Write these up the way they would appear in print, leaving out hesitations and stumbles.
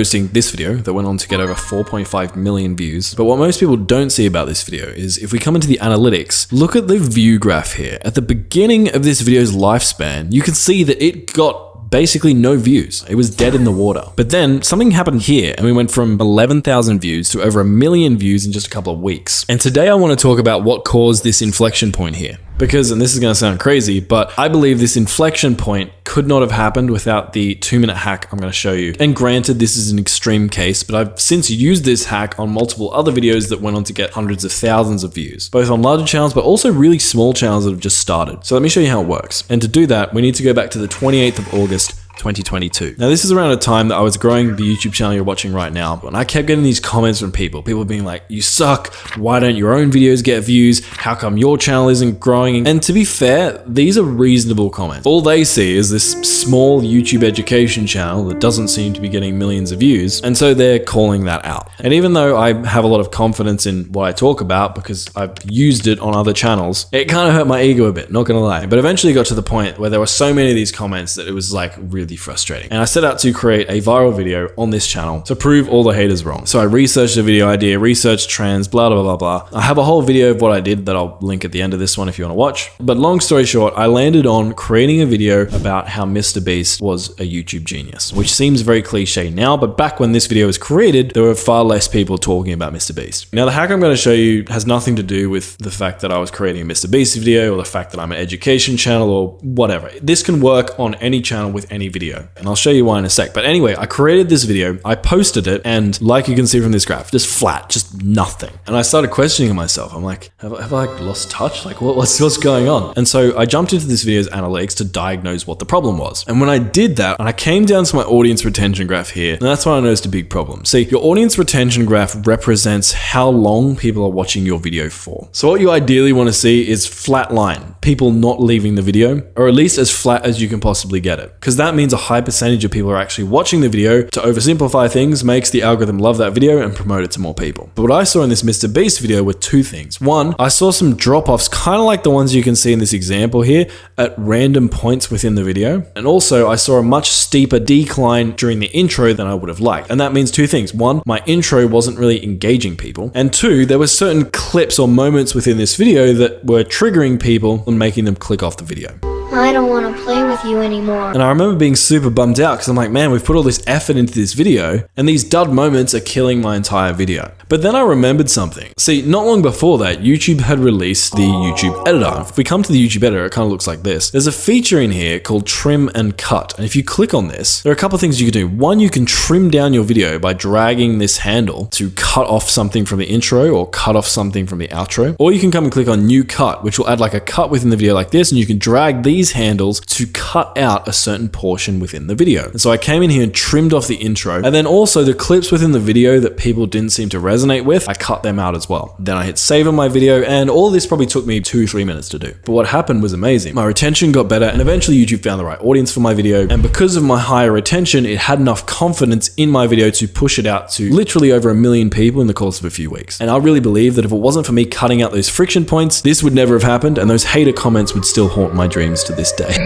posting this video that went on to get over 4.5 million views. But what most people don't see about this video is if we come into the analytics, look at the view graph here. At the beginning of this video's lifespan, you can see that it got basically no views. It was dead in the water. But then something happened here and we went from 11,000 views to over 1 million views in just a couple of weeks. And today I want to talk about what caused this inflection point here. Because, and this is going to sound crazy, but I believe this inflection point could not have happened without the 2-minute hack I'm going to show you. And granted, this is an extreme case, but I've since used this hack on multiple other videos that went on to get hundreds of thousands of views, both on larger channels, but also really small channels that have just started. So let me show you how it works. And to do that, we need to go back to the 28th of August, 2022. Now, this is around a time that I was growing the YouTube channel you're watching right now, and I kept getting these comments from people being like, you suck, why don't your own videos get views, how come your channel isn't growing? And to be fair, these are reasonable comments. All they see is this small YouTube education channel that doesn't seem to be getting millions of views, and so they're calling that out. And even though I have a lot of confidence in what I talk about because I've used it on other channels, it kind of hurt my ego a bit, not gonna lie. But eventually got to the point where there were so many of these comments that it was like really frustrating. And I set out to create a viral video on this channel to prove all the haters wrong. So I researched the video idea, researched trends, blah, blah, blah, blah. I have a whole video of what I did that I'll link at the end of this one if you want to watch. But long story short, I landed on creating a video about how Mr. Beast was a YouTube genius, which seems very cliche now, but back when this video was created, there were far less people talking about Mr. Beast. Now, the hack I'm going to show you has nothing to do with the fact that I was creating a Mr. Beast video or the fact that I'm an education channel or whatever. This can work on any channel with any video. And I'll show you why in a sec. But anyway, I created this video, I posted it, and like you can see from this graph, just flat, just nothing. And I started questioning myself. I'm like, have I like lost touch? Like what's going on? And so I jumped into this video's analytics to diagnose what the problem was. And when I did that, and I came down to my audience retention graph here, and that's when I noticed a big problem. See, your audience retention graph represents how long people are watching your video for. So what you ideally want to see is flat line, people not leaving the video, or at least as flat as you can possibly get it. Because that means a high percentage of people are actually watching the video. To oversimplify things, makes the algorithm love that video and promote it to more people. But what I saw in this Mr. Beast video were two things. One, I saw some drop-offs, kind of like the ones you can see in this example here, at random points within the video. And also I saw a much steeper decline during the intro than I would have liked. And that means two things. One, my intro wasn't really engaging people. And two, there were certain clips or moments within this video that were triggering people and making them click off the video. I don't want to play with you anymore. And I remember being super bummed out because I'm like, man, we've put all this effort into this video and these dud moments are killing my entire video. But then I remembered something. See, not long before that, YouTube had released the YouTube editor. If we come to the YouTube editor, it kind of looks like this. There's a feature in here called trim and cut. And if you click on this, there are a couple of things you can do. One, you can trim down your video by dragging this handle to cut off something from the intro or cut off something from the outro. Or you can come and click on new cut, which will add like a cut within the video like this. And you can drag these handles to cut out a certain portion within the video. And so I came in here and trimmed off the intro, and then also the clips within the video that people didn't seem to resonate with, I cut them out as well. Then I hit save on my video, and all this probably took me 2-3 minutes to do. But what happened was amazing. My retention got better, and eventually YouTube found the right audience for my video. And because of my higher retention, it had enough confidence in my video to push it out to literally over 1 million people in the course of a few weeks. And I really believe that if it wasn't for me cutting out those friction points, this would never have happened, and those hater comments would still haunt my dreams to this day.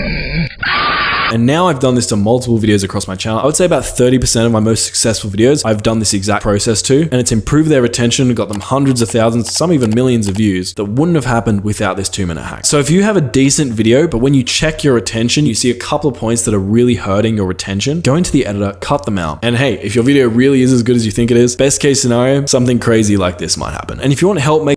And now I've done this to multiple videos across my channel. I would say about 30% of my most successful videos, I've done this exact process to, and it's improved their retention, got them hundreds of thousands, some even millions of views that wouldn't have happened without this 2-minute hack. So if you have a decent video, but when you check your retention, you see a couple of points that are really hurting your retention, go into the editor, cut them out. And hey, if your video really is as good as you think it is, best case scenario, something crazy like this might happen. And if you want help making